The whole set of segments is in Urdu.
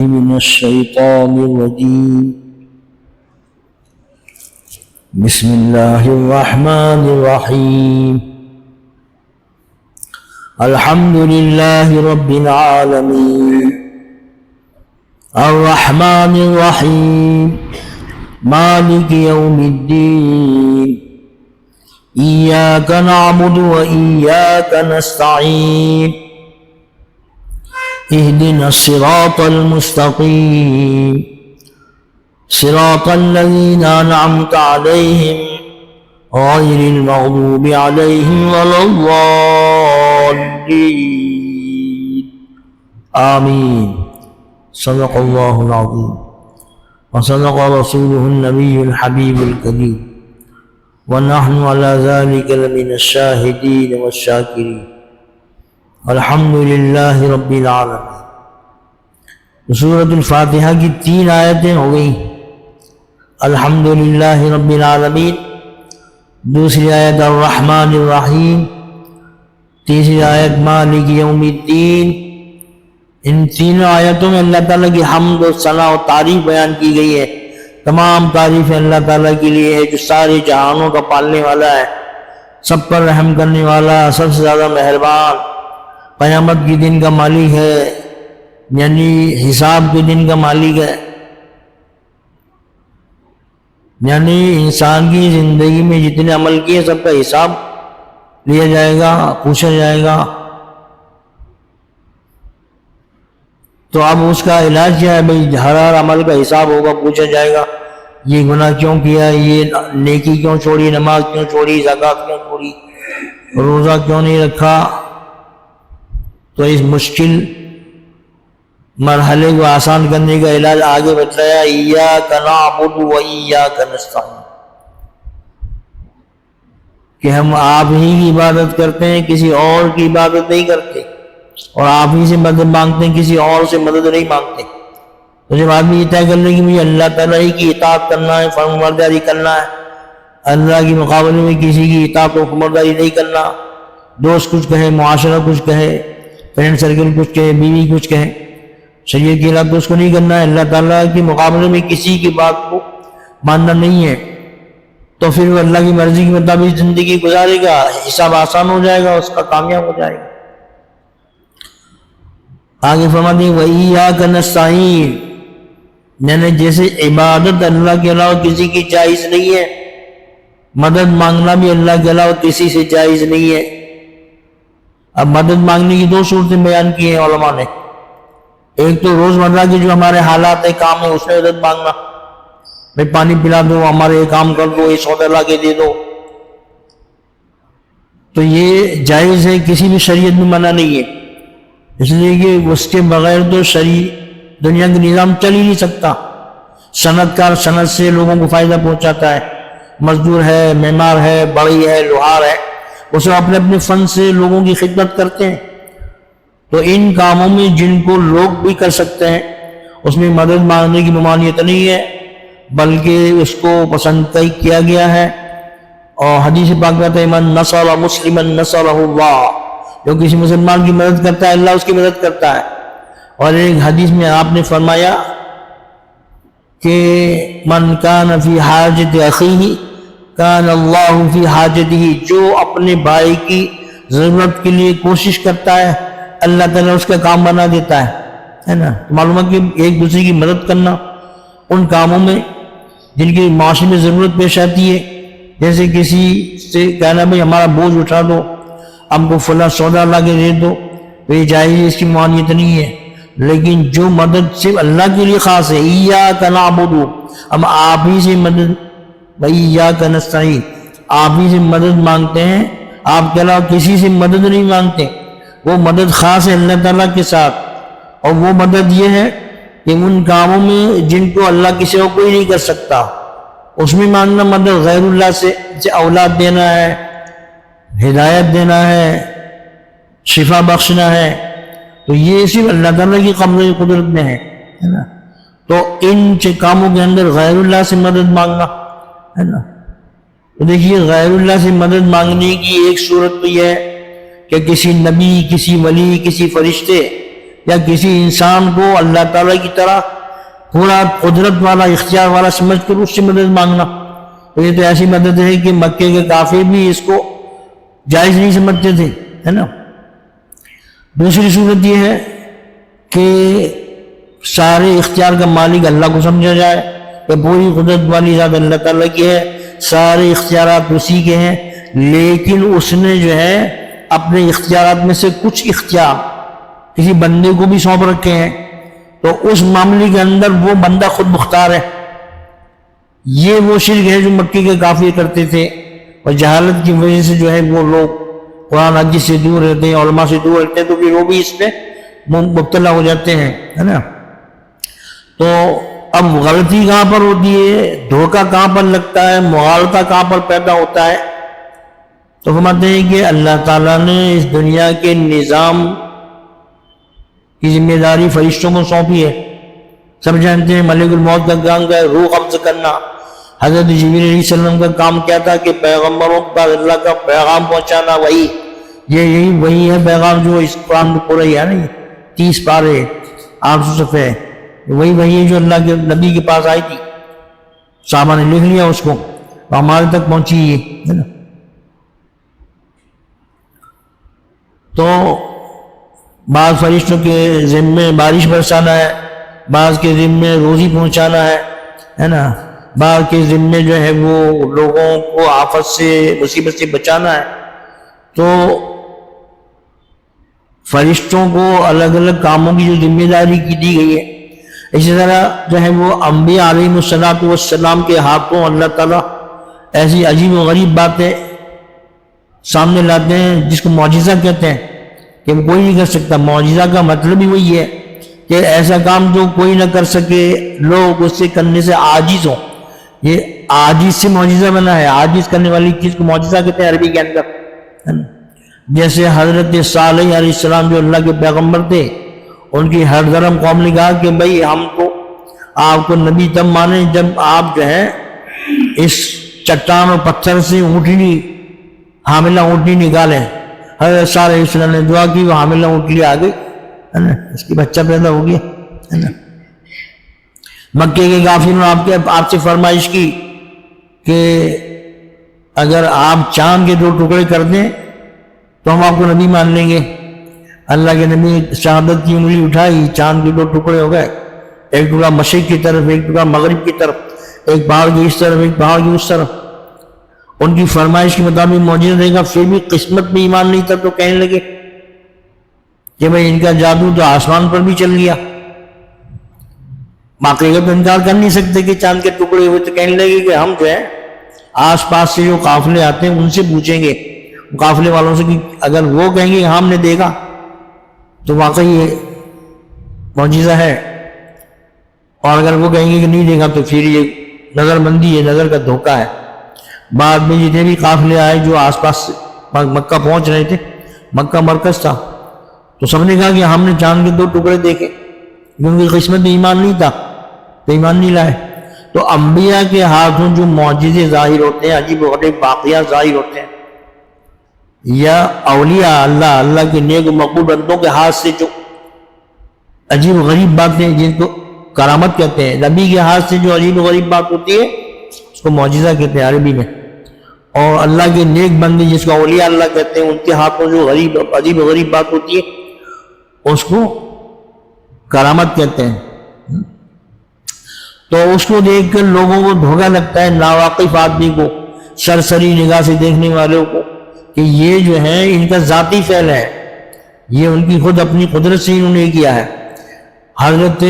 من الشيطان الرجيم بسم الله الرحمن الرحيم الحمد لله رب العالمين الرحمن الرحيم مالك يوم الدين إياك نعبد وإياك نستعين اهدنا الصراط المستقيم صراط الذين أنعمت عليهم غير المغضوب عليهم ولا الضالين آمين صدق الله العظيم وصدق رسوله النبي الحبيب الكريم ونحن على ذلك لمن الشاهدين والشاكرين الحمد للہ رب العالمین۔ سورۃ الفاتحہ کی 3 آیتیں ہو گئی۔ الحمد للہ رب العالمین، دوسری آیت الرحمن الرحیم، تیسری آیت مالک یوم الدین۔ ان تینوں آیتوں میں اللہ تعالیٰ کی حمد و ثنا و تعریف بیان کی گئی ہے۔ تمام تعریفیں اللہ تعالیٰ کے لیے ہے جو سارے جہانوں کا پالنے والا ہے، سب پر رحم کرنے والا، سب سے زیادہ مہربان، قیامت کے دن کا مالک ہے، یعنی حساب کے دن کا مالک ہے، یعنی انسان کی زندگی میں جتنے عمل کیے سب کا حساب لیا جائے گا، پوچھا جائے گا۔ تو اب اس کا علاج کیا ہے؟ بھئی ہر عمل کا حساب ہوگا، پوچھا جائے گا یہ گناہ کیوں کیا، یہ نیکی کیوں چھوڑی، نماز کیوں چھوڑی، زکوٰۃ کیوں چھوڑی، روزہ کیوں نہیں رکھا۔ تو اس مشکل مرحلے کو آسان کرنے کا علاج آگے بتایا، ایاک نعبد و ایاک نستعین، کہ ہم آپ ہی کی عبادت کرتے ہیں، کسی اور کی عبادت نہیں کرتے، اور آپ ہی سے مدد مانگتے ہیں، کسی اور سے مدد نہیں مانگتے۔ تو جب آدمی یہ طے کر لے کہ مجھے اللہ تعالیٰ ہی کی اطاعت کرنا ہے، فرمانبرداری کرنا ہے، اللہ کے مقابلے میں کسی کی اطاعت و فرمانبرداری نہیں کرنا، دوست کچھ کہے، معاشرہ کچھ کہے، فرینڈ سرکل کچھ کہے، بیوی کچھ کہے، شریعت کے خلاف تو اس کو نہیں کرنا ہے، اللہ تعالیٰ کے مقابلے میں کسی کی بات کو ماننا نہیں ہے، تو پھر وہ اللہ کی مرضی کے مطابق زندگی گزارے گا، حساب آسان ہو جائے گا، اس کا کامیاب ہو جائے گا۔ آگے فرماتے ہیں وَإِيَّاكَ نَسْتَعِينُ، یعنی جیسے عبادت اللہ کے علاوہ کسی کی جائز نہیں ہے، مدد مانگنا بھی اللہ کے علاوہ کسی سے جائز نہیں ہے۔ اب مدد مانگنے کی 2 صورتیں بیان کی ہیں علماء نے۔ ایک تو روزمرہ کے جو ہمارے حالات ہیں، کام ہے، اس میں مدد مانگنا، بھئی پانی پلا دو، ہمارے یہ کام کر دو، یہ سودا لا کے دے دو، تو یہ جائز ہے، کسی بھی شریعت میں منع نہیں ہے، اس لیے کہ اس کے بغیر تو دنیا کا نظام چل ہی نہیں سکتا۔ صنعت کار صنعت سے لوگوں کو فائدہ پہنچاتا ہے، مزدور ہے، معمار ہے، بڑی ہے، لوہار ہے، وہ سب اپنے اپنے فن سے لوگوں کی خدمت کرتے ہیں۔ تو ان کاموں میں جن کو لوگ بھی کر سکتے ہیں اس میں مدد مانگنے کی ممانعت نہیں ہے، بلکہ اس کو پسند کیا گیا ہے۔ اور حدیث پاک کہتا ہے من نصر مسلما نصرہ اللہ، جو کسی مسلمان کی مدد کرتا ہے اللہ اس کی مدد کرتا ہے۔ اور ایک حدیث میں آپ نے فرمایا کہ من کان فی حاجت اخیہ کان اللہ فی حاجتہ، جو اپنے بھائی کی ضرورت کے لیے کوشش کرتا ہے اللہ تعالیٰ اس کا کام بنا دیتا ہے نا۔ معلوم ہے کہ ایک دوسرے کی مدد کرنا ان کاموں میں جن کی معاشرے میں ضرورت پیش آتی ہے، جیسے کسی سے کہنا بھئی ہمارا بوجھ اٹھا دو، ہم کو فلاں سودا لا کے دے دو، تو یہ جائز، اس کی ممانعت نہیں ہے۔ لیکن جو مدد صرف اللہ کے لیے خاص ہے، ایاک نعبد، ہم آپ ہی سے مدد، وَإِيَّاكَ نَسْتَعِينُ، آپ ہی سے مدد مانگتے ہیں، آپ کے علاوہ کسی سے مدد نہیں مانگتے، وہ مدد خاص ہے اللہ تعالیٰ کے ساتھ۔ اور وہ مدد یہ ہے کہ ان کاموں میں جن کو اللہ کے سوا کوئی نہیں کر سکتا، اس میں مانگنا مدد غیر اللہ سے، جیسے اولاد دینا ہے، ہدایت دینا ہے، شفا بخشنا ہے، تو یہ صرف اللہ تعالیٰ کی قبضہ قدرت میں ہے نا۔ تو ان کاموں کے اندر غیر اللہ سے مدد مانگنا ہے نا۔ تو دیکھیے غیر اللہ سے مدد مانگنے کی ایک صورت تو یہ ہے کہ کسی نبی، کسی ولی، کسی فرشتے یا کسی انسان کو اللہ تعالیٰ کی طرح پورا قدرت والا اختیار والا سمجھ کر اس سے مدد مانگنا. تو یہ تو ایسی مدد ہے کہ مکے کے کافر بھی اس کو جائز نہیں سمجھتے تھے، ہے نا. دوسری صورت یہ ہے کہ سارے اختیار کا مالک اللہ کو سمجھا جائے کہ پوری قدرت والی ذات اللہ تعالیٰ کی ہے، سارے اختیارات اسی کے ہیں، لیکن اس نے جو ہے اپنے اختیارات میں سے کچھ اختیار کسی بندے کو بھی سونپ رکھے ہیں، تو اس معاملے کے اندر وہ بندہ خود مختار ہے. یہ وہ شرک ہے جو مکے کے کافر کرتے تھے، اور جہالت کی وجہ سے جو ہے وہ لوگ قرآن حدیث سے دور رہتے ہیں، علماء سے دور رہتے ہیں، تو پھر وہ بھی اس پہ مبتلا ہو جاتے ہیں، ہے نا. تو اب غلطی کہاں پر ہوتی ہے، دھوکہ کہاں پر لگتا ہے، مغالطہ کہاں پر پیدا ہوتا ہے؟ تو فرماتے ہیں کہ اللہ تعالیٰ نے اس دنیا کے نظام کی ذمہ داری فرشتوں کو سونپی ہے. سب جانتے ہیں ملک الموت کا کام کیا ہے، روح قبض کرنا. حضرت جبریل علیہ السلام کا کام کیا تھا کہ پیغمبروں کا اللہ کا پیغام پہنچانا. وہی ہے پیغام جو اس قرآن میں پورا ہی ہے نا، 30 پارے 800 صفحے، وہی ہے جو اللہ کے نبی کے پاس آئی تھی. صحابہ نے لکھ لیا اس کو، ہمارے تک پہنچی ہے نا. تو بعض فرشتوں کے ذمے بارش برسانا ہے، بعض کے ذمے روزی پہنچانا ہے نا، بعض کے ذمے جو ہے وہ لوگوں کو آفت سے مصیبت سے بچانا ہے. تو فرشتوں کو الگ الگ کاموں کی جو ذمہ داری کی دی گئی ہے، اسی طرح جو ہے وہ انبیاء علیہ السلام کے ہاتھوں اللہ تعالیٰ ایسی عجیب و غریب باتیں سامنے لاتے ہیں جس کو معجزہ کہتے ہیں کہ وہ کوئی نہیں کر سکتا. معجزہ کا مطلب ہی وہی ہے کہ ایسا کام جو کوئی نہ کر سکے، لوگ اس سے کرنے سے عاجز ہوں. یہ عاجز سے معجزہ بنا ہے، عاجز کرنے والی چیز کو معجزہ کہتے ہیں عربی کے اندر. جیسے حضرت صالح علیہ السلام جو اللہ کے پیغمبر تھے، ان کی ہر دھرم قوم نے کہا کہ بھائی ہم تو آپ کو نبی تب مانیں جب آپ جو ہے اس چٹان اور پتھر سے حاملہ اونٹنی نکالیں. حضرت صالح علیہ السلام نے دعا کی، وہ حاملہ اونٹنی آ گئی، ہے نا، اس کی بچہ پیدا ہو گیا، ہے نا. مکے کے کافروں نے آپ سے فرمائش کی کہ اگر آپ چاند کے 2 ٹکڑے کر دیں تو ہم آپ کو نبی مان لیں گے. اللہ کے نبی شہادت کی انگلی اٹھائی، چاند کے 2 ٹکڑے ہو گئے، ایک ٹکڑا مشرق کی طرف، ایک ٹکڑا مغرب کی طرف، ایک پہاڑ کی اس طرف، ایک پہاڑ کی اس طرف. ان کی فرمائش کے مطابق معجزہ دے گا، پھر بھی قسمت میں ایمان نہیں تھا تو کہنے لگے کہ بھائی ان کا جادو تو آسمان پر بھی چل گیا. باقی تو انکار کر نہیں سکتے کہ چاند کے ٹکڑے ہوئے، تو کہنے لگے کہ ہم جو ہے آس پاس سے جو قافلے آتے ہیں ان سے پوچھیں گے، قافلے والوں سے، کہ اگر وہ کہیں گے ہم نے دیکھا تو واقعی یہ معجزہ ہے، اور اگر وہ کہیں گے کہ نہیں دیکھا تو پھر یہ نظر بندی ہے، نظر کا دھوکہ ہے. بعد میں جتنے بھی قافلے آئے جو آس پاس مکہ پہنچ رہے تھے، مکہ مرکز تھا، تو سب نے کہا کہ ہم نے چاند کے 2 ٹکڑے دیکھے، کیونکہ قسمت میں ایمان نہیں تھا تو ایمان نہیں لائے. تو انبیاء کے ہاتھوں جو معجزے ظاہر ہوتے ہیں، عجیب و غریب واقعات ظاہر ہوتے ہیں، یا اولیاء اللہ کے نیک و مقبول بندوں کے ہاتھ سے جو عجیب و غریب باتیں جن کو کرامت کہتے ہیں، نبی کے ہاتھ سے جو عجیب و غریب بات ہوتی ہے اس کو معجزہ کہتے ہیں عربی میں. اور اللہ کے نیک بندے جس کو اولیاء اللہ کہتے ہیں، ان کے ہاتھوں جو عجیب و غریب بات ہوتی ہے اس کو کرامت کہتے ہیں. تو اس کو دیکھ کر لوگوں کو دھوکہ لگتا ہے، ناواقف آدمی کو، سرسری نگاہ سے دیکھنے والوں کو، کہ یہ جو ہے ان کا ذاتی فعل ہے، یہ ان کی خود اپنی قدرت سے انہوں نے کیا ہے. حضرت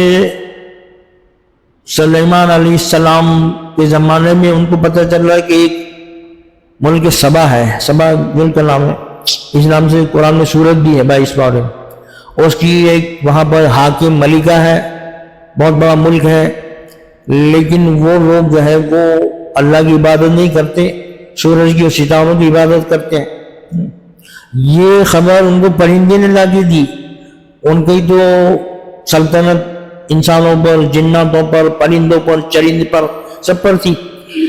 سلیمان علیہ السلام کے زمانے میں ان کو پتہ چل رہا ہے کہ ایک ملک سبا ہے، سبا ملک کا نام ہے، اس نام سے قرآن میں سورت بھی ہے 22 پارے. اس کی ایک وہاں پر حاکم ملکہ ہے، بہت بڑا ملک ہے، لیکن وہ لوگ جو ہے وہ اللہ کی عبادت نہیں کرتے، سورج کی اور ستاروں کی عبادت کرتے ہیں. یہ خبر ان کو پرندے نے لا کے دی. ان کی تو سلطنت انسانوں پر، جناتوں پر، پرندوں پر، چرند پر، سب پر تھی.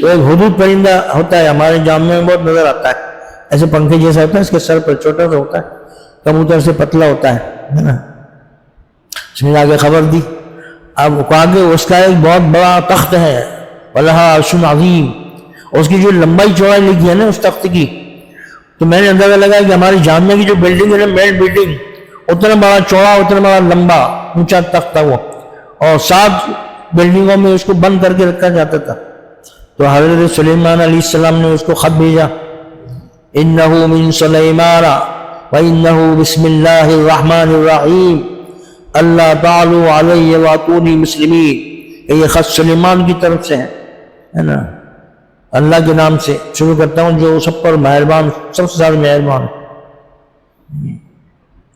تو ایک حدود پرندہ ہوتا ہے، ہمارے جامعہ میں بہت نظر آتا ہے، ایسے پنکھے جیسا ہوتا ہے، اس کے سر پر چھوٹا سا ہوتا ہے، کبوتر سے پتلا ہوتا ہے نا. اس نے جا کے خبر دی. اب کہا کہ اس کا ایک بہت بڑا تخت ہے, وَلَهَا عَرْشٌ عَظِيمٌ, اس کی جو لمبائی چوڑائی لکھی ہے نا اس تخت کی, تو میں نے اندازہ لگا کہ ہماری جامعہ کی جو بلڈنگ ہے نا, مین بلڈنگ, اتنا بڑا چوڑا اتنا بڑا لمبا اونچا تخت تھا وہ, اور 7 بلڈنگوں میں اس کو بند کر کے رکھا جاتا تھا. تو حضرت سلیمان علیہ السلام نے اس کو خط بھیجا, اِنَّهُ مِن سُلَيْمَانَ وَإِنَّهُ بِسْمِ اللَّهِ الرَّحْمَنِ الرَّحِيمِ اللہ تعالیٰ علیہ وَأْتُونِي مُسْلِمِينَ, کہ یہ خط سلیمان کی طرف سے ہے نا, اللہ کے نام سے شروع کرتا ہوں جو سب پر مہربان, سب سے زیادہ مہربان,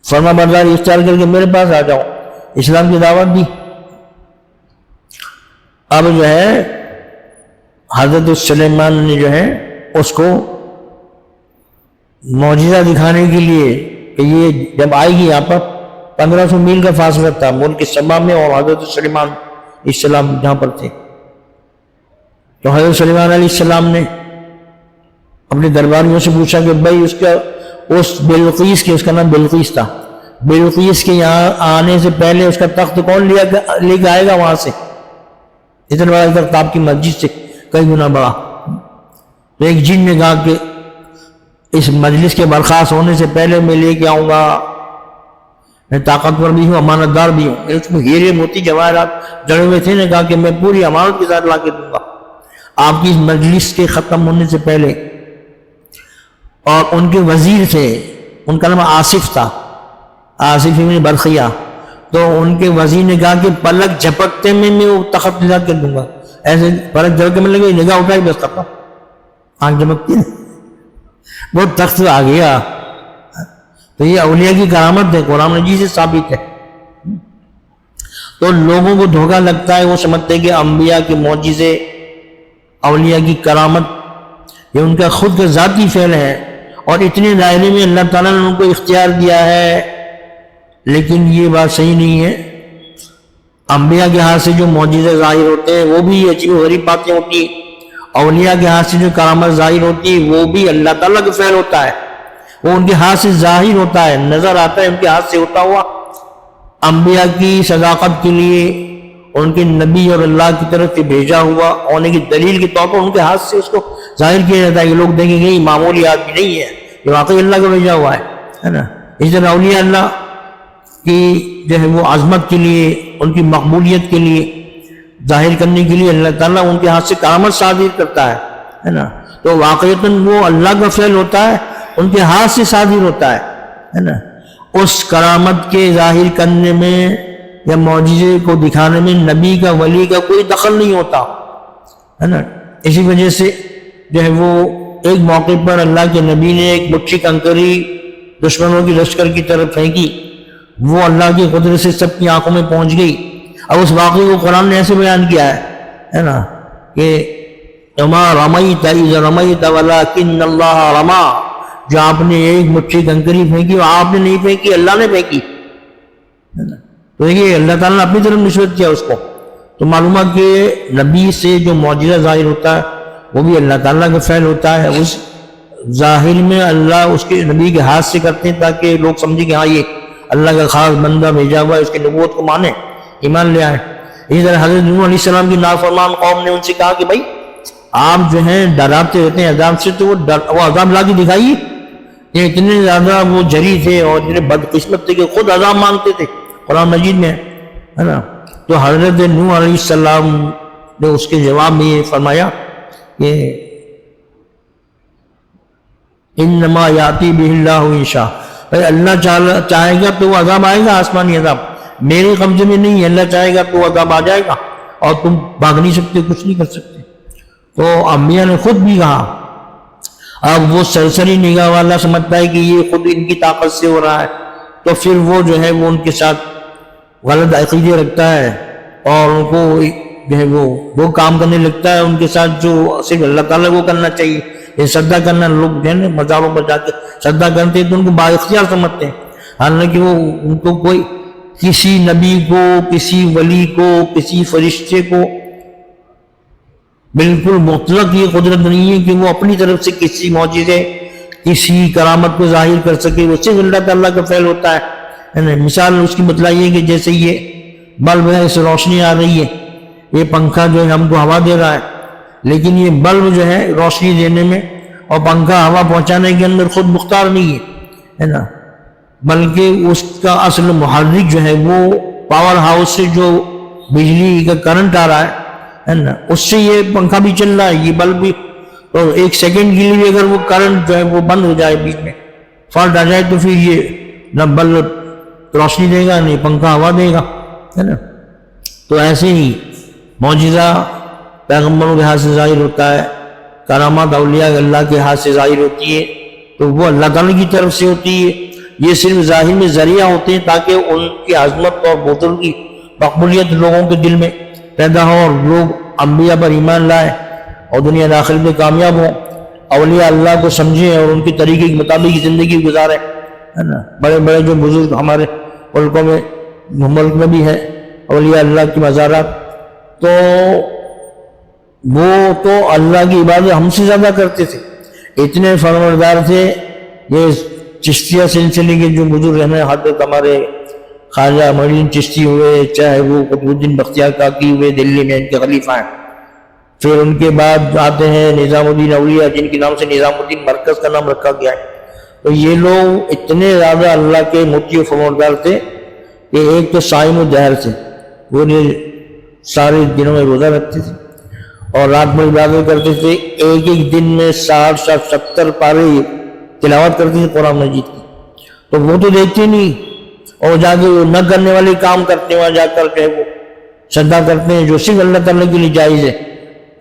فرما برداری اختیار کر کے میرے پاس آ جاؤ. اسلام کی دعوت دی. اب جو ہے حضرت سلیمان نے جو ہے اس کو معجزہ دکھانے کے لیے کہ یہ جب آئے گی یہاں پر 1500 میل کا فاصلہ تھا ملک سبا میں اور حضرت سلیمان السلام جہاں پر تھے, تو حضرت سلیمان علیہ السلام نے اپنے درباریوں سے پوچھا کہ بھائی اس بلقیس کے, اس کا نام بلقیس تھا, بلقیس کے یہاں آنے سے پہلے اس کا تخت کون لے کے آئے گا وہاں سے, اتنا بڑا تخت آپ کی مسجد سے کئی گنا بڑا. تو ایک جن نے کہا کہ اس مجلس کے برخاست ہونے سے پہلے میں لے کے آؤں گا, میں طاقتور بھی ہوں, امانت دار بھی ہوں. اس میں ہیرے موتی جواہرات جڑے ہوئے تھے, نے کہا کہ میں پوری امانت کے ساتھ لا کے دوں گا آپ کی اس مجلس کے ختم ہونے سے پہلے. اور ان کے وزیر تھے, ان کا نام آصف تھا, آصف ابن برخیہ, تو ان کے وزیر نے کہا کہ پلک جھپکتے میں وہ تخت لا کے دوں گا. ایسے پلک جھپکتے میں لگے نگاہ اٹھائی بس ختم, آنکھ جھپکتی وہ تخت آ گیا. تو یہ اولیاء کی کرامت ہے, قرآن مجید سے ثابت ہے. تو لوگوں کو دھوکہ لگتا ہے, وہ سمجھتے ہیں کہ انبیاء کے معجزے, اولیاء کی کرامت یہ ان کا خود کا ذاتی فعل ہے, اور اتنے دائرے میں اللہ تعالیٰ نے ان کو اختیار دیا ہے. لیکن یہ بات صحیح نہیں ہے. انبیاء کے ہاتھ سے جو معجزے ظاہر ہوتے ہیں وہ بھی عجیب و غریب باتیں ہوتی ہیں, اولیاء کے ہاتھ سے جو کرامت ظاہر ہوتی ہے وہ بھی اللہ تعالیٰ کا فعل ہوتا ہے, وہ ان کے ہاتھ سے ظاہر ہوتا ہے, نظر آتا ہے ان کے ہاتھ سے ہوتا ہوا. انبیاء کی صداقت کے لیے ان کے نبی اور اللہ کی طرف سے بھیجا ہوا ہونے کی دلیل کے طور پر ان کے ہاتھ سے اس کو ظاہر کیا جاتا ہے کہ لوگ دیکھیں گے یہ معمولی آدمی نہیں ہے, یہ واقعی اللہ کا بھیجا ہوا ہے نا. اس طرح اولیاء اللہ کی جو ہے وہ عظمت کے لیے, ان کی مقبولیت کے لیے ظاہر کرنے کے لیے اللہ تعالیٰ ان کے ہاتھ سے کرامت صادر کرتا ہے نا. تو واقعتاً وہ اللہ کا فعل ہوتا ہے, ان کے ہاتھ سے صادر ہوتا ہے نا. اس کرامت کے ظاہر کرنے میں یا معجزے کو دکھانے میں نبی کا, ولی کا کوئی دخل نہیں ہوتا ہے نا. اسی وجہ سے جو ہے وہ ایک موقع پر اللہ کے نبی نے ایک مٹھی کنکری دشمنوں کی لشکر کی طرف پھینکی, وہ اللہ کی قدرت سے سب کی آنکھوں میں پہنچ گئی. اب اس واقعے کو قرآن نے ایسے بیان کیا ہے نا کہ وما رمیت اذ رمیت ولکن اللہ رما, جو آپ نے ایک مٹھی کنکری پھینکی وہ آپ نے نہیں پھینکی, اللہ نے پھینکی. تو دیکھیے اللہ تعالیٰ نے اپنی طرف نسبت کیا اس کو. تو معلوم ہے کہ نبی سے جو معجزہ ظاہر ہوتا ہے وہ بھی اللہ تعالیٰ کا فعل ہوتا ہے. اس ظاہر میں اللہ اس کے نبی کے ہاتھ سے کرتے ہیں تاکہ لوگ سمجھیں کہ ہاں یہ اللہ کا خاص بندہ بھیجا ہوا ہے, اس کی نبوت کو مانے, ایمان لے آئے. اسی طرح حضرت نوح علیہ السلام کی نافرمان قوم نے ان سے کہا کہ بھائی آپ جو ہیں ڈراتے رہتے ہیں عذاب سے, تو وہ عذاب لا کے دکھائیے. یہ اتنے زیادہ وہ جری تھے اور اتنے بدقسمت تھے کہ خود عذاب مانگتے تھے, قرآن مجید میں ہے نا. تو حضرت نوح علیہ السلام نے اس کے جواب میں یہ فرمایا کہ انما یاتی بہ اللہ ان شاء, اللہ چاہے گا تو وہ عذاب آئے گا, آسمانی عذاب میرے قبضے میں نہیں ہے, اللہ چاہے گا تو وہ عذاب آ جائے گا اور تم بھاگ نہیں سکتے, کچھ نہیں کر سکتے. تو انبیاء نے خود بھی کہا. اب وہ سرسری نگاہ والا سمجھتا ہے کہ یہ خود ان کی طاقت سے ہو رہا ہے, تو پھر وہ جو ہے وہ ان کے ساتھ غلط عقیدے رکھتا ہے اور ان کو جو ہے وہ کام کرنے لگتا ہے ان کے ساتھ جو صرف اللہ تعالیٰ کو کرنا چاہیے. یہ سجدہ کرنا, لوگ جو ہے نا مزاروں پر جا کے سجدہ کرتے ہیں تو ان کو بااختیار سمجھتے ہیں, حالانکہ وہ ان کو کوئی کسی نبی کو, کسی ولی کو, کسی فرشتے کو بالکل مطلق یہ قدرت نہیں ہے کہ وہ اپنی طرف سے کسی معجزے, کسی کرامت کو ظاہر کر سکے. وہ صرف اللہ تعالیٰ کا فعل ہوتا ہے نا. مثال اس کی بتلائیے کہ جیسے یہ بلب ہے، اس سے روشنی آ رہی ہے، یہ پنکھا جو ہے ہم کو ہوا دے رہا ہے، لیکن یہ بلب جو ہے روشنی دینے میں اور پنکھا ہوا پہنچانے کے اندر خود مختار نہیں ہے نا، بلکہ اس کا اصل محرک جو ہے وہ پاور ہاؤس سے جو بجلی کا کرنٹ آ رہا ہے نا، اس سے یہ پنکھا بھی چل رہا ہے، یہ بلب بھی. تو ایک سیکنڈ کے لیے اگر وہ کرنٹ جو ہے وہ بند ہو جائے، بیچ میں فالٹ آ جائے، تو پھر یہ نہ بلب روشنی دے گا نہیں پنکھا ہوا دے گا، ہے نا. تو ایسے ہی معجزہ پیغمبروں کے ہاتھ سے ظاہر ہوتا ہے، کرامات اولیاء اللہ کے ہاتھ سے ظاہر ہوتی ہے، تو وہ اللہ تعالیٰ کی طرف سے ہوتی ہے. یہ صرف ظاہر میں ذریعہ ہوتے ہیں تاکہ ان کی عظمت اور بزرگی کی مقبولیت لوگوں کے دل میں پیدا ہو اور لوگ انبیاء پر ایمان لائے اور دنیا داخل میں کامیاب ہوں، اولیاء اللہ کو سمجھیں اور ان کے طریقے کے مطابق زندگی گزاریں، ہے نا. بڑے بڑے جو بزرگ ہمارے ملکوں میں، ملک میں بھی ہے اولیاء اللہ کی مزارات، تو وہ تو اللہ کی عبادت ہم سے زیادہ کرتے تھے، اتنے فرمانبردار تھے. یہ چشتیہ سلسلے کے جو بزرگ ہیں، حضرت ہمارے خواجہ معین الدین چشتی ہوئے، چاہے وہ قطب الدین بختیار کاکی ہوئے دلی میں، ان کے خلیفہ ہیں. پھر ان کے بعد آتے ہیں نظام الدین اولیاء، جن کے نام سے نظام الدین مرکز کا نام رکھا گیا ہے. تو یہ لوگ اتنے زیادہ اللہ کے مطیع و فرمانبردار تھے کہ ایک تو صائم الدہر تھے، وہ سارے دنوں میں روزہ رکھتے تھے اور رات میں عبادت کرتے تھے. ایک ایک دن میں 60-70 پارے تلاوت کرتے تھے قرآن مجید کی. تو وہ تو دیکھتے نہیں، اور جا کے نہ کرنے والے کام کرتے ہیں، وہاں جا کر کے وہ سجدہ کرتے ہیں جو صرف اللہ تعالیٰ کے لیے جائز ہے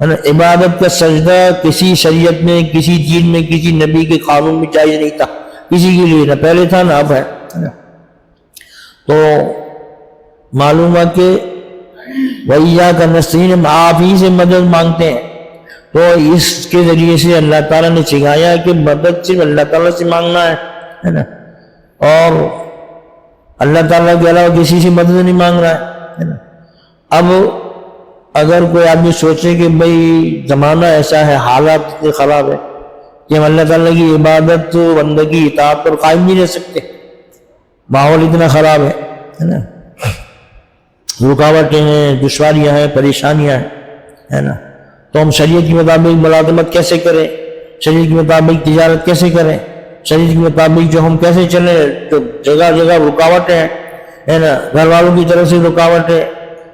نا. عبادت کا سجدہ کسی شریعت میں، کسی دین میں، کسی نبی کے قانون میں جائز نہیں تھا کسی کے لیے، نہ پہلے تھا نہ اب ہے. تو معلوم ہے کہ وَإِيَّاكَ نَسْتَعِينُ، ہم آپ ہی سے مدد مانگتے ہیں. تو اس کے ذریعے سے اللہ تعالیٰ نے سکھایا کہ مدد صرف اللہ تعالیٰ سے مانگنا ہے نا، اور اللہ تعالیٰ کے علاوہ کسی سے مدد نہیں مانگ رہا ہے نا. اب اگر کوئی آدمی سوچے کہ بھئی زمانہ ایسا ہے، حالات اتنے خراب ہے کہ ہم اللہ تعالیٰ کی عبادت بندگی اطاعت پر قائم نہیں رہ سکتے، ماحول اتنا خراب ہے نا، رکاوٹیں ہیں، دشواریاں ہیں، پریشانیاں ہیں، ہے نا. تو ہم شریعت کے مطابق ملازمت کیسے کریں، شریعت کے مطابق تجارت کیسے کریں، شریعت کے مطابق جو ہم کیسے چلیں. تو جگہ جگہ رکاوٹیں ہیں، ہے نا. گھر والوں کی طرف سے رکاوٹ ہے،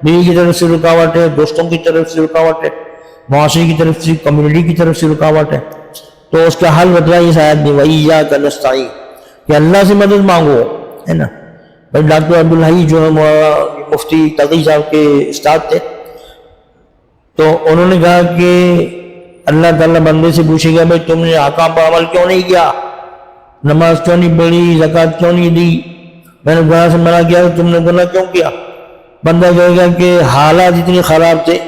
بیوی کی طرف سے رکاوٹ ہے، دوستوں کی طرف سے رکاوٹ ہے، معاشرے کی طرف سے، کمیونٹی کی طرف سے رکاوٹ ہے. تو اس کا حل بتایا اس آیت میں، وَإِيَّاكَ نَسْتَعِينُ، کہ اللہ سے مدد مانگو، ہے نا. بھائی ڈاکٹر عبدالحی جو ہے مفتی تقی صاحب کے استاد تھے، تو انہوں نے کہا کہ اللہ تعالیٰ بندے سے پوچھے گا بھائی تم نے احکام پر عمل کیوں نہیں کیا، نماز کیوں نہیں پڑھی، زکوٰۃ کیوں نہیں دی، میں نے گناہ سے منع کیا تو تم نے گناہ کیوں کیا. بندہ کہے گا کہ حالات اتنے خراب تھے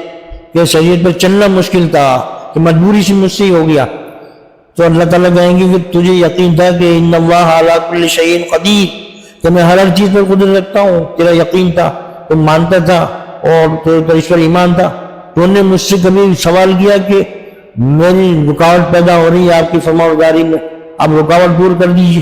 کہ شریعت پر چلنا مشکل تھا، کہ مجبوری سے مجھ سے ہی ہو گیا. تو اللہ تعالیٰ کہیں گے کہ تجھے یقین تھا کہ ان اللہ علی کل شیء قدیر، کہ میں ہر چیز پر قدرت رکھتا ہوں، تیرا یقین تھا، تم مانتا تھا اور تیرے اس پر ایمان تھا. تو نے مجھ سے کبھی سوال کیا کہ میری رکاوٹ پیدا ہو رہی ہے آپ کی فرمانبرداری میں، آپ رکاوٹ دور کر دیجیے.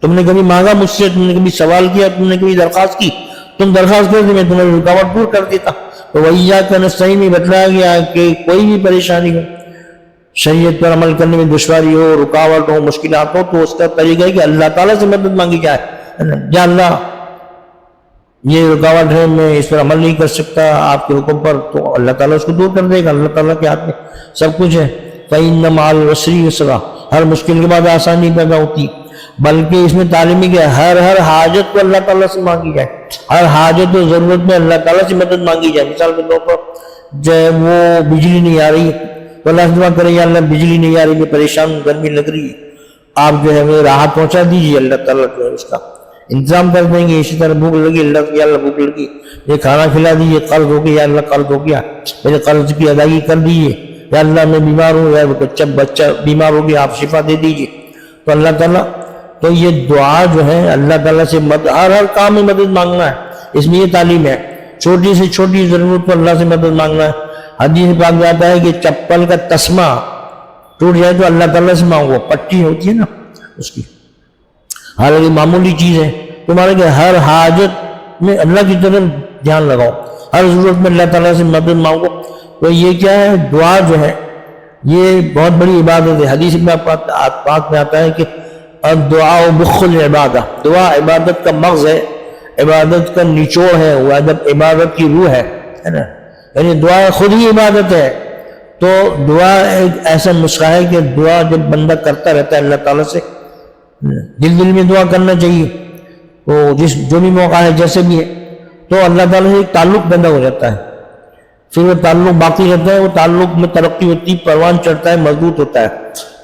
تم نے کبھی مانگا مجھ سے، تم نے کبھی سوال کیا، تم نے کبھی درخواست کی، تم درخواست کرتے میں تمہیں رکاوٹ دور کر دیتا. تو وَإِيَّاكَ نَسْتَعِينُ میں بتلایا گیا کہ کوئی بھی پریشانی ہو، شریعت پر عمل کرنے میں دشواری ہو، رکاوٹ ہو، مشکلات ہو، تو اس کا طریقہ ہے کہ اللہ تعالیٰ سے مدد مانگی جائے. یا اللہ یہ رکاوٹ ہے، میں اس پر عمل نہیں کر سکتا آپ کے حکم پر، تو اللہ تعالیٰ اس کو دور کر دے گا. اللہ تعالیٰ کے ہاتھ میں سب کچھ ہے. فَإِنَّ مَعَ الْعُسْرِ يُسْرًا، ہر مشکل کے بعد آسانی پیدا ہوتی. بلکہ اس میں تعلیم ہے کہ ہر حاجت کو اللہ تعالیٰ سے مانگی جائے، ہر حاجت و ضرورت میں اللہ تعالیٰ سے مدد مانگی جائے. مثال کے طور پر جو ہے وہ بجلی نہیں آ رہی تو اللہ سے دعا کرے یا اللہ بجلی نہیں آ رہی، میں پریشان، گرمی لگ رہی ہے، آپ جو ہے وہ راحت پہنچا دیجیے. اللہ تعالیٰ جو ہے اس کا انتظام کر دیں گے. اسی طرح بھوک لگی، اللہ یا اللہ بھوک لگی، یہ کھانا کھلا دیجیے. قرض ہو گیا یا اللہ قرض ہو گیا، میرے قرض کی ادائیگی کر دیجیے. یا اللہ میں بیمار ہوں، یا بچہ بیمار ہو گیا، آپ شفا دے دیجیے. تو اللہ تعالیٰ، تو یہ دعا جو ہے اللہ تعالیٰ سے ہر کام میں مدد مانگنا ہے. اس میں یہ تعلیم ہے، چھوٹی سے چھوٹی ضرورت پر اللہ سے مدد مانگنا ہے. حدیث پاک میں آتا ہے کہ چپل کا تسمہ ٹوٹ جائے تو اللہ تعالیٰ سے مانگو، پٹی ہوتی ہے نا اس کی، حالانکہ معمولی چیز ہے، تمہارے کہ ہر حاجت میں اللہ کی طرف دھیان لگاؤ، ہر ضرورت میں اللہ تعالیٰ سے مدد مانگو. تو یہ کیا ہے؟ دعا جو ہے یہ بہت بڑی عبادت ہے. حدیث میں پاک میں آتا ہے کہ الدعاء مخ العبادہ، دعا عبادت کا مغز ہے، عبادت کا نچوڑ ہے، وہ عبادت کی روح ہے نا. یعنی دعا خود ہی عبادت ہے. تو دعا ایک ایسا نسخہ ہے کہ دعا جب بندہ کرتا رہتا ہے اللہ تعالیٰ سے، دل میں دعا کرنا چاہیے. تو جو بھی موقع ہے جیسے بھی ہے تو اللہ تعالیٰ سے ایک تعلق پیدا ہو جاتا ہے، پھر وہ تعلق باقی رہتا ہے، وہ تعلق میں ترقی ہوتی، پروان چڑھتا ہے، مضبوط ہوتا ہے.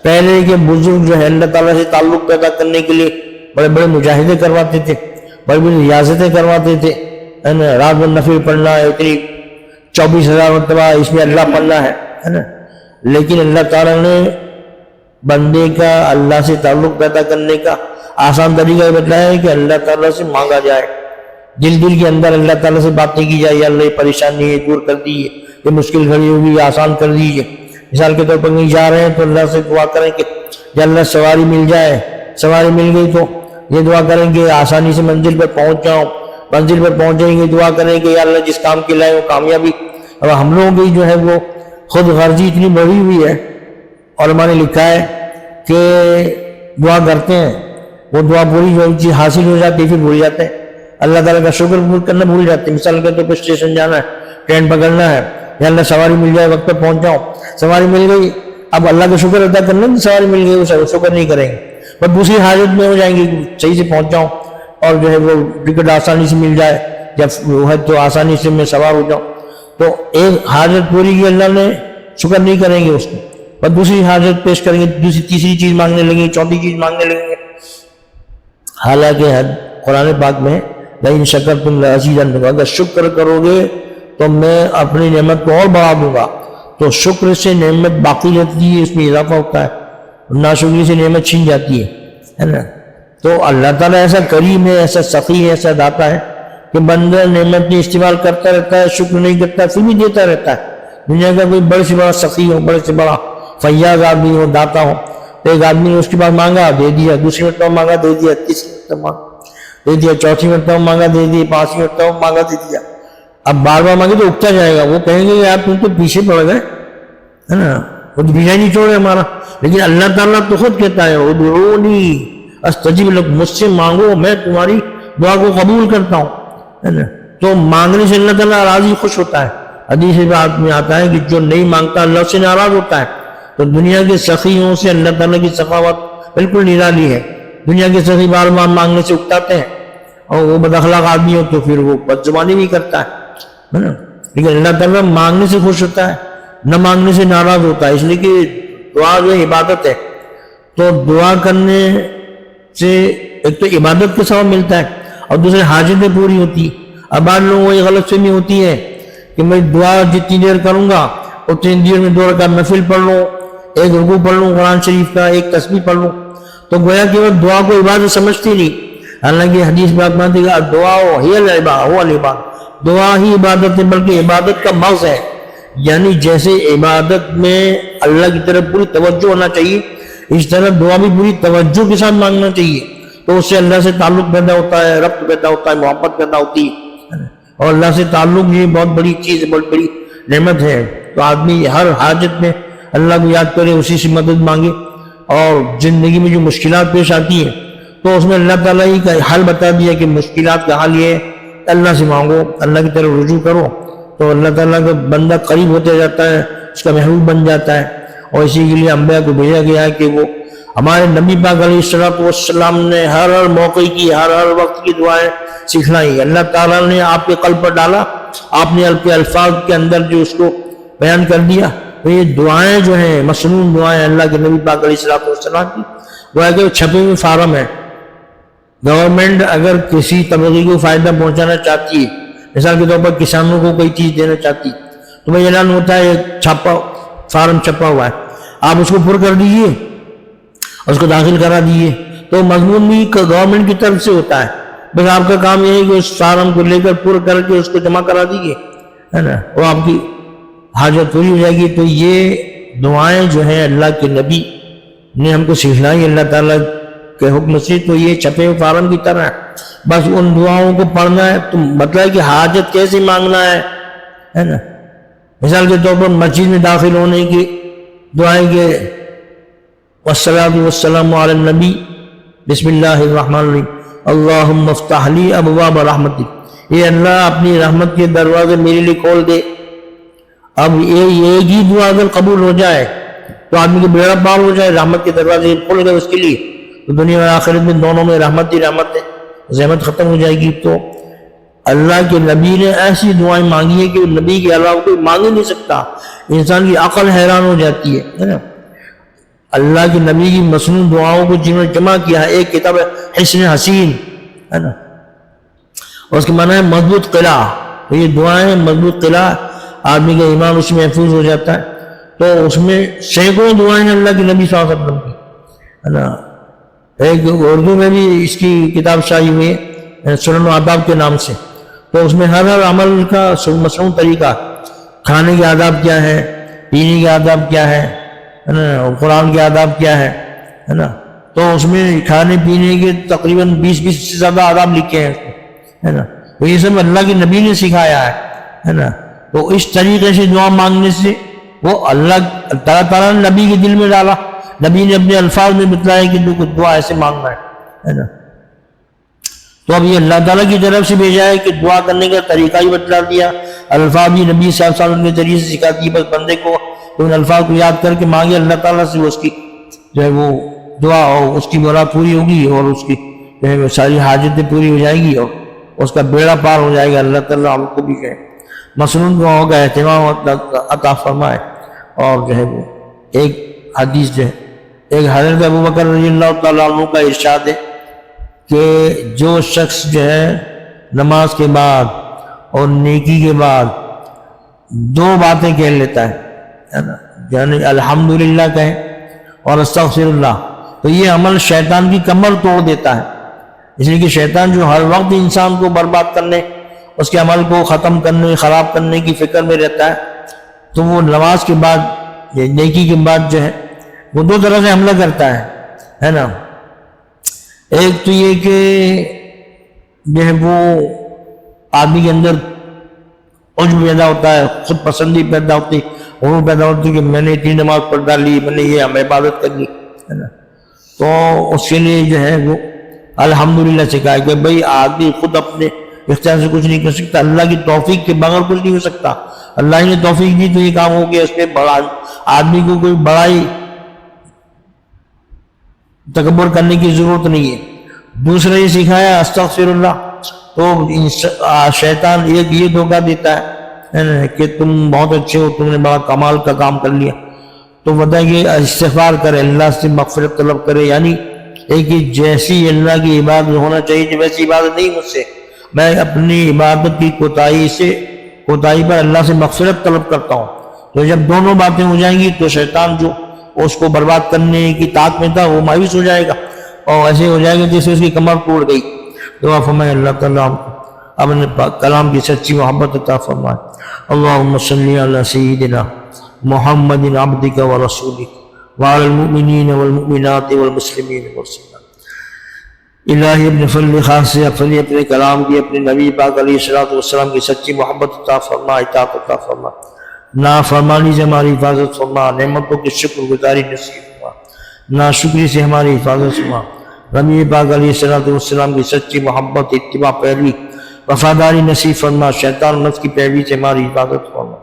پہلے کے بزرگ جو ہے اللہ تعالیٰ سے تعلق پیدا کرنے کے لیے بڑے بڑے مجاہدے کرواتے تھے، بڑی بڑی ریاضتیں کرواتے تھے، رات میں نفل پڑھنا ہے، اتنی 24,000 مرتبہ اس میں اللہ پڑھنا ہے نا. لیکن اللہ تعالیٰ نے بندے کا اللہ سے تعلق پیدا کرنے کا آسان طریقہ یہ بتایا ہے کہ اللہ تعالیٰ سے مانگا جائے، دل کے اندر اللہ تعالیٰ سے باتیں کی جائے، یا اللہ یہ پریشانی ہے دور کر دیجیے، یہ مشکل کھڑی ہوگی آسان کر دیجیے. مثال کے طور پر کہیں جا رہے ہیں تو اللہ سے دعا کریں کہ یا اللہ سواری مل جائے، سواری مل گئی تو یہ دعا کریں کہ آسانی سے منزل پر پہنچ جاؤں، منزل پر پہنچیں گے دعا کریں کہ یا اللہ جس کام کے لائے وہ کامیابی. اب ہم لوگوں کی جو ہے وہ خود غرضی اتنی بڑھی ہوئی ہے، اور ہم نے لکھا ہے کہ دعا کرتے ہیں، وہ دعا پوری جو چیز حاصل ہو جاتی ہے پھر بھول جاتے ہیں، اللہ تعالیٰ کا شکر کرنا بھول جاتے ہیں. مثال کے طور پر اسٹیشن جانا ہے، ٹرین پکڑنا ہے، یا اللہ سواری مل جائے وقت پہ پہنچ جاؤں، سواری مل گئی، اب اللہ کا شکر ادا کرنا کہ سواری مل گئی، وہ شکر نہیں کریں گے، پر دوسری حاجت میں ہو جائیں گے صحیح سے پہنچ جاؤں اور جو ہے وہ ٹکٹ آسانی سے مل جائے، جب وہ ہے تو آسانی سے میں سوار ہو جاؤں. تو ایک حاجت پوری کی اللہ نے، شکر نہیں کریں گے اس کو، پر دوسری حاجت پیش کریں گے، دوسری تیسری چیز مانگنے لگیں گے، چوتھی چیز مانگنے لگیں گے. حالانکہ قرآن پاک میں لئن شکرتم لأزیدنکم، اگر شکر کرو گے تو میں اپنی نعمت کو اور بڑھا دوں گا. تو شکر سے نعمت باقی رہتی ہے، اس میں اضافہ ہوتا ہے، ناشکری سے نعمت چھین جاتی ہے نا. تو اللہ تعالیٰ ایسا کریم ہے، ایسا سخی ہے، ایسا داتا ہے کہ بندہ نعمت میں استعمال کرتا رہتا ہے، شکر نہیں کرتا پھر بھی دیتا رہتا ہے. دنیا کا کوئی بڑے سے بڑا سخی ہو، بڑے سے بڑا فیاض آدمی ہو، داتا ہو، تو ایک آدمی نے اس کے پاس مانگا دے دیا، دوسری مرتبہ مانگا دے دیا، تیسری مرتبہ مانگا دے دیا، چوتھی مرتبہ مانگا دے دیا، پانچویں مرتبہ مانگا دے دیا. اب بار بار مانگے تو اگتا جائے گا، وہ کہیں گے یار تم تو پیچھے پڑ گئے ہے نا، وہ تو پیچھے نہیں چھوڑے ہمارا. لیکن اللہ تعالیٰ تو خود کہتا ہے ادعونی استجب لکم، مجھ سے مانگو میں تمہاری دعا کو قبول کرتا ہوں ہے نا. تو مانگنے سے اللہ تعالیٰ راضی خوش ہوتا ہے. حدیث میں آتا ہے کہ جو نہیں مانگتا اللہ سے ناراض ہوتا ہے. تو دنیا کے سخیوں سے اللہ تعالیٰ کی سخاوت بالکل نرالی ہے. دنیا کے سخی بار بار مانگنے سے اکتاتے ہیں، اور وہ بد اخلاق آدمی ہو تو پھر وہ بد زبانی بھی کرتا ہے نا. لیکن اللہ تعالیٰ مانگنے سے خوش ہوتا ہے، نہ مانگنے سے ناراض ہوتا ہے. اس لیے کہ دعا جو عبادت ہے، تو دعا کرنے سے ایک تو عبادت کا ثواب ملتا ہے اور دوسرے حاجتیں پوری ہوتی. اب بعض لوگوں کو یہ غلط فہمی ہوتی ہے کہ میں دعا جتنی دیر کروں گا اتنی دیر میں 2 رکعت نفل پڑھ لوں، ایک رکوع پڑھ لوں قرآن شریف کا، ایک تسبیح پڑھ لوں، تو گویا کہ وہ دعا کو عبادت سمجھتی نہیں. حالانکہ حدیث میں آپ مانتے کہ دعا ہی العبادہ، دعا ہی عبادت ہے، بلکہ عبادت کا مغز ہے. یعنی جیسے عبادت میں اللہ کی طرف پوری توجہ ہونا چاہیے، اس طرح دعا بھی پوری توجہ کے ساتھ مانگنا چاہیے. تو اس سے اللہ سے تعلق پیدا ہوتا ہے، ربط پیدا ہوتا ہے، محبت پیدا ہوتی ہے. اور اللہ سے تعلق یہ بہت بڑی چیز ہے، بہت بڑی نعمت ہے. تو آدمی ہر حاجت میں اللہ کو یاد کرے، اسی سے مدد مانگے. اور زندگی میں جو مشکلات پیش آتی ہیں تو اس میں اللہ تعالیٰ ہی کا حل بتا دیا کہ مشکلات کا حل یہ ہے، اللہ سے مانگو، اللہ کی طرف رجوع کرو. تو اللہ تعالیٰ کا بندہ قریب ہوتے جاتا ہے، اس کا محبوب بن جاتا ہے. اور اسی کے لیے انبیاء کو بھیجا گیا ہے کہ وہ ہمارے نبی پاک علیہ السلام نے ہر موقع کی، ہر وقت کی دعائیں سکھلائی. اللہ تعالیٰ نے آپ کے قلب پر ڈالا، آپ نے کے الفاظ کے اندر جو اس کو بیان کر دیا. تو یہ دعائیں جو ہیں مسنون دعائیں اللہ کے نبی پاک علیہ السلام کی، وہ ہے کہ چھپے ہوئے فارم ہے. گورنمنٹ اگر کسی طبقے کو فائدہ پہنچانا چاہتی ہے، مثال کے طور پر کسانوں کو کوئی چیز دینا چاہتی، تو وہ اعلان ہوتا ہے چھپا فارم چھپا ہوا ہے، آپ اس کو پر کر دیجئے، اس کو داخل کرا دیجئے. تو مضمون بھی گورنمنٹ کی طرف سے ہوتا ہے، بس آپ کا کام یہ ہے کہ اس فارم کو لے کر پر کر کے اس کو جمع کرا دیجئے ہے نا، وہ آپ کی حاجت پوری ہو جائے گی. تو یہ دعائیں جو ہیں اللہ کے نبی نے ہم کو سکھلائی. اللہ تعالیٰ کے حکم سے تو یہ چھپے ہوئے فارم کی طرح ہے. بس ان دعاؤں کو پڑھنا ہے. تو مطلب کہ حاجت کیسے مانگنا ہے نا. مثال کے طور پر مسجد میں داخل ہونے کی دعائیں کہ والصلاۃ والسلام علی النبی بسم اللہ الرحمن الرحیم اللہم افتح لی ابواب رحمتک، اے اللہ اپنی رحمت کے دروازے میرے لیے کھول دے. اب یہ ہی دعا اگر قبول ہو جائے تو آدمی کو بیڑا پار ہو جائے، رحمت کے دروازے کھل گئے اس کے لیے، تو دنیا اور آخرت میں دونوں میں رحمت ہی رحمت ہے، زحمت ختم ہو جائے گی. تو اللہ کے نبی نے ایسی دعائیں مانگی ہے کہ نبی کے علاوہ کوئی مانگ ہی نہیں سکتا. انسان کی عقل حیران ہو جاتی ہے نا. اللہ کے نبی کی مصنوع دعاؤں کو جنہوں نے جمع کیا ہے، ایک کتاب ہے حسن حسین ہے نا، اور اس کے معنی ہے مضبوط قلعہ. تو یہ دعائیں مضبوط قلعہ، آدمی کا ایمان اس میں محفوظ ہو جاتا ہے. تو اس میں سینکڑوں دعائیں اللہ کے نبی صلی اللہ علیہ وسلم کی ہے نا. ایک اردو میں بھی اس کی کتاب شائع ہوئی ہے سنن و آداب کے نام سے. تو اس میں ہر عمل کا مصنوع طریقہ، کھانے کے آداب کیا ہے، پینے کے آداب کیا ہے نا، قرآن کے آداب کیا ہے نا. تو اس میں کھانے پینے کے تقریباً 20 سے زیادہ آداب لکھے ہیں ہے نا. تو یہ سب اللہ کے نبی نے سکھایا ہے نا. تو اس طریقے سے دعا مانگنے سے وہ اللہ تعالیٰ نے نبی کے دل میں ڈالا، نبی نے اپنے الفاظ میں بتلایا کہ تو کچھ دعا ایسے مانگنا ہے نا. تو اب یہ اللہ تعالیٰ کی طرف سے بھیجا ہے کہ دعا کرنے کا طریقہ ہی بتلا دیا، الفاظ بھی نبی صلی اللہ علیہ وسلم کے ذریعے سے سکھا دی. بس بندے کو ان الفاظ کو یاد کر کے مانگے اللہ تعالیٰ سے، اس کی جو ہے وہ دعا اور اس کی مراد پوری ہوگی، اور اس کی جو ہے ساری حاجتیں پوری ہو جائے گی، اور اس کا بیڑا پار ہو جائے گا. اللہ تعالیٰ ہم کو بھی کہے مصنوع دعاؤں کا اہتمام عطا فرمائے. اور جو ہے وہ ایک حدیث جو ہے، ایک حضرت ابوبکر رضی اللہ تعالیٰ عنہ کا ارشاد ہے کہ جو شخص جو ہے نماز کے بعد اور نیکی کے بعد دو باتیں کہہ لیتا ہے نا، یعنی الحمدللہ کہے اور استغفر اللہ، تو یہ عمل شیطان کی کمر توڑ دیتا ہے. اس لیے کہ شیطان جو ہر وقت انسان کو برباد کرنے، اس کے عمل کو ختم کرنے، خراب کرنے کی فکر میں رہتا ہے، تو وہ نماز کے بعد نیکی کے بعد جو ہے وہ دو طرح سے حملہ کرتا ہے نا. ایک تو یہ کہ جو ہے وہ آدمی کے اندر عجب پیدا ہوتا ہے، خود پسندی پیدا ہوتی، وہ پیدا ہوتی کہ میں نے اتنی نماز پڑھ ڈالی، میں نے یہ عبادت کر لی ہے نا. تو اس کے لیے جو ہے وہ الحمدللہ سکھائے کہ بھئی آدمی خود اپنے اختیار سے کچھ نہیں کر سکتا، اللہ کی توفیق کے بغیر کچھ نہیں ہو سکتا. اللہ نے توفیق دی تو یہ کام ہو گیا. اس میں بڑا آدمی کو کوئی بڑائی تکبر کرنے کی ضرورت نہیں ہے. دوسرا یہ سکھایا استغفر اللہ. تو شیطان یہ دھوکہ دیتا ہے کہ تم بہت اچھے ہو، تم نے بڑا کمال کا کام کر لیا، تو بتائیں کہ استغفار کرے، اللہ سے مغفرت طلب کرے. یعنی ایک جیسی اللہ کی عبادت ہونا چاہیے کہ ویسی عبادت نہیں مجھ سے، میں اپنی عبادت کی کوتاہی پر اللہ سے مغفرت طلب کرتا ہوں. تو جب دونوں باتیں ہو جائیں گی تو شیطان جو اس کو برباد کرنے کی طاقت میں تھا وہ مایوس ہو جائے گا، اور ایسے ہو جائے گا جیسے اس کی کمر ٹوٹ گئی. دعا فرمائے اللہ تعالیٰ اپنے کلام کی سچی محبت عطا فرمائے. اللہم صلی علی سیدنا محمد عبدک و رسولک وعلی المؤمنین والمؤمنات والمسلمین والمسلمات. الہی اپنے فضل خاص سے اپنے کلام کی، اپنے نبی پاک علیہ السلام کی سچی محبت عطا فرما، اطاعت عطا فرما، نافرمانی سے ہماری حفاظت فرما، نعمتوں کی شکر گزاری نصیب فرما، ناشکری سے ہماری حفاظت فرما. نبی پاک علیہ السلام کی سچی محبت، اتباع، پیروی، وفاداری نصیب فرما. شیطان نفس کی پیروی سے ہماری حفاظت فرما.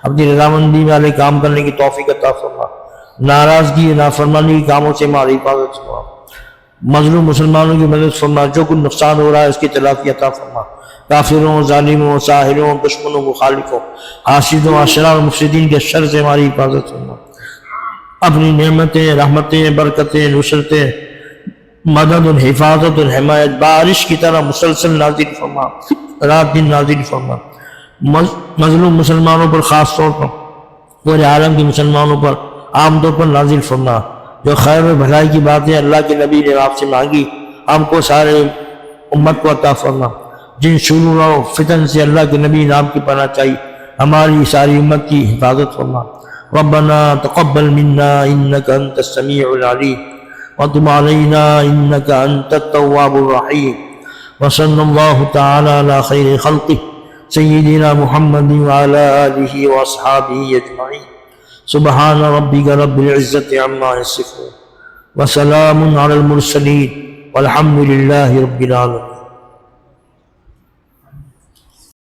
اپنی رضامندی والے کام کرنے کی توفیق عطا فرما. ناراضگی، نافرمانی کے کاموں سے ہماری حفاظت فرما. مظلوم مسلمانوں کی مدد فرما. جو کچھ نقصان ہو رہا ہے اس کی تلافی عطا فرما. کافروں، ظالموں، ساحروں، دشمنوں، مخالفوں، حاسدوں، اشرار اور مفسدین کے شر سے ہماری حفاظت فرما. اپنی نعمتیں، رحمتیں، برکتیں، نصرتیں، مدد اور حفاظت اور حمایت بارش کی طرح مسلسل نازل فرما، رات دن نازل فرما. مظلوم مسلمانوں پر خاص طور پر، پورے عالم کے مسلمانوں پر عام طور پر نازل فرما. جو خیر و بھلائی کی باتیں اللہ کے نبی نے آپ سے مانگی، ہم کو سارے امت کو عطا فرما. جن شرور و فتن سے اللہ کے نبی نے آپ کی پناہ چاہی، ہماری ساری امت کی حفاظت فرما. ربنا تقبل منا انك انت السميع العليم وتب علينا إنك أنت التواب الرحيم وصلى الله تعالى على خير خلقه سيدنا محمد وعلى آله وأصحابه أجمعين سبحان ربك رب العزة عما يصفون وسلام على المرسلين والحمد لله رب العالمين.